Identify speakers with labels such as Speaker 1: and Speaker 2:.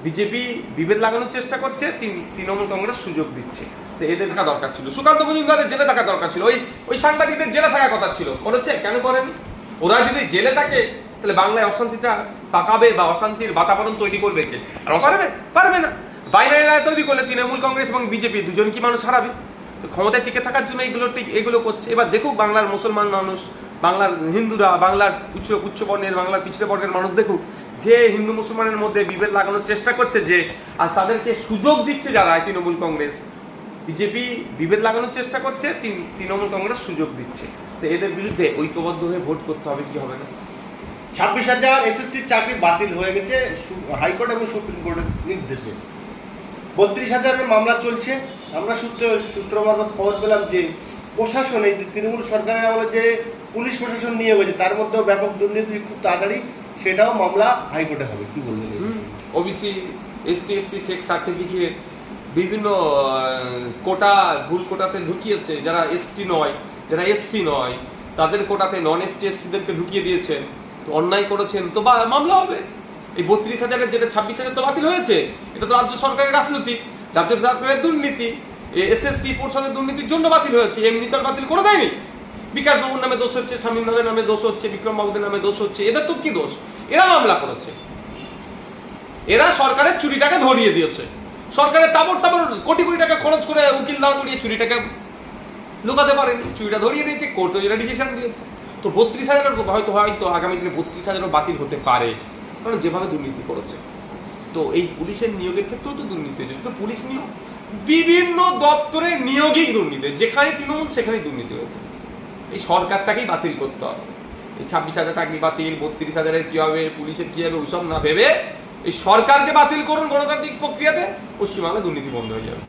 Speaker 1: BJP বিভেদ লাগানোর চেষ্টা করছে, তৃণমূল কংগ্রেস সুযোগ দিচ্ছে। তো এদের থাকা দরকার ছিল, সুকান্ত মজুমদারের জেলে থাকা দরকার ছিল, ওই সাংবাদিকদের জেলে থাকা কথা ছিল, করেছে কেন করেনি? ওরা যদি জেলে থাকে তাহলে বাংলায় অশান্তিটা পাকাবে বা অশান্তির বাতাবরণ তৈরি করবে কে? আর পারবে না। বাইনারি রায় তৈরি করলে তৃণমূল কংগ্রেস এবং বিজেপি দুজন কি মানুষ হারাবে? তো ক্ষমতায় টিকে থাকার জন্য এগুলো করছে। এবার দেখুক বাংলার মুসলমান মানুষ, বাংলার হিন্দুরা, বাংলার উচ্চ বর্ণের, বাংলার পিছিয়ে বর্গের মানুষ দেখুক যে হিন্দু মুসলমানের মধ্যে বিভেদ লাগানোর চেষ্টা করছে যে, আর তাদেরকে সুযোগ দিচ্ছে যারা তৃণমূল কংগ্রেস। বিজেপি বিভেদ লাগানোর চেষ্টা করছে, তৃণমূল কংগ্রেস সুযোগ দিচ্ছে। তো এদের বিরুদ্ধে ঐক্যবদ্ধ হয়ে ভোট করতে হবে, কি হবে না।
Speaker 2: 26,000 এসএসসির চাকরি বাতিল হয়ে গেছে হাইকোর্ট এবং সুপ্রিম কোর্টের নির্দেশে। 32,000-এর মামলা চলছে। আমরা সূত্র মারফত খবর পেলাম যে প্রশাসন, এই তৃণমূল সরকারের আমলে যে পুলিশ প্রশাসন নিয়ে গেছে তার মধ্যেও ব্যাপক দুর্নীতি, খুব তাড়াতাড়ি সেটাও মামলা হাইকোর্টে হবে। কি বলবেন?
Speaker 1: ওবিসি, এসটি/এসসি ফেক সার্টিফিকেট, বিভিন্ন কোটা, ভুল কোটাতে ঢুকিয়েছে, যারা এসটি নয়, যারা এসসি নয়, তাদের কোটাতে নন এসটি/এসসিদেরকে ঢুকিয়ে দিয়েছেন। তো অন্যায় করেছেন তো মামলা হবে। এই 32,000-এর যেটা 26,000 তো বাতিল হয়েছে, এটা তো রাজ্য সরকারের গাফলতি, রাজ্য সরকারের দুর্নীতি, এসএসসি পর্ষদের দুর্নীতির জন্য বাতিল হয়েছে, এমনি তো বাতিল করে দেয়নি। বিকাশ বাবুর নামে দোষ হচ্ছে, স্বামীনাথের নামে দোষ হচ্ছে, বিক্রম বাবুদের নামে দোষ হচ্ছে, এদের তো কি দোষ? এরা মামলা করেছে, এরা সরকারের চুরিটাকে ধরিয়ে দিয়েছে। সরকারের তাবড় কোটি কোটি টাকা খরচ করে উকিল দাঁড় করিয়ে চুরিটাকে লুকাতে পারেনি, চুরিটা ধরিয়ে দিয়েছে, কোর্ট এরা ডিসিশন দিয়েছে। তো 32,000 হয়তো আগামী দিনে 32,000 বাতিল হতে পারে, কারণ যেভাবে দুর্নীতি করেছে। তো এই পুলিশের নিয়োগের ক্ষেত্রেও তো দুর্নীতি হয়েছে, শুধু পুলিশ নিয়োগ, বিভিন্ন দপ্তরের নিয়োগেই দুর্নীতি, যেখানে তৃণমূল সেখানেই দুর্নীতি হয়েছে। এই সরকারটাকেই বাতিল করতে হবে। এই 26,000 চাকরি বাতিল, 32,000-এর কি হবে, পুলিশের কি হবে, ওইসব না ভেবে এই সরকারকে বাতিল করুন, গণতান্ত্রিক প্রক্রিয়াতে পশ্চিমবাংলায় দুর্নীতি বন্ধ হয়ে যাবে।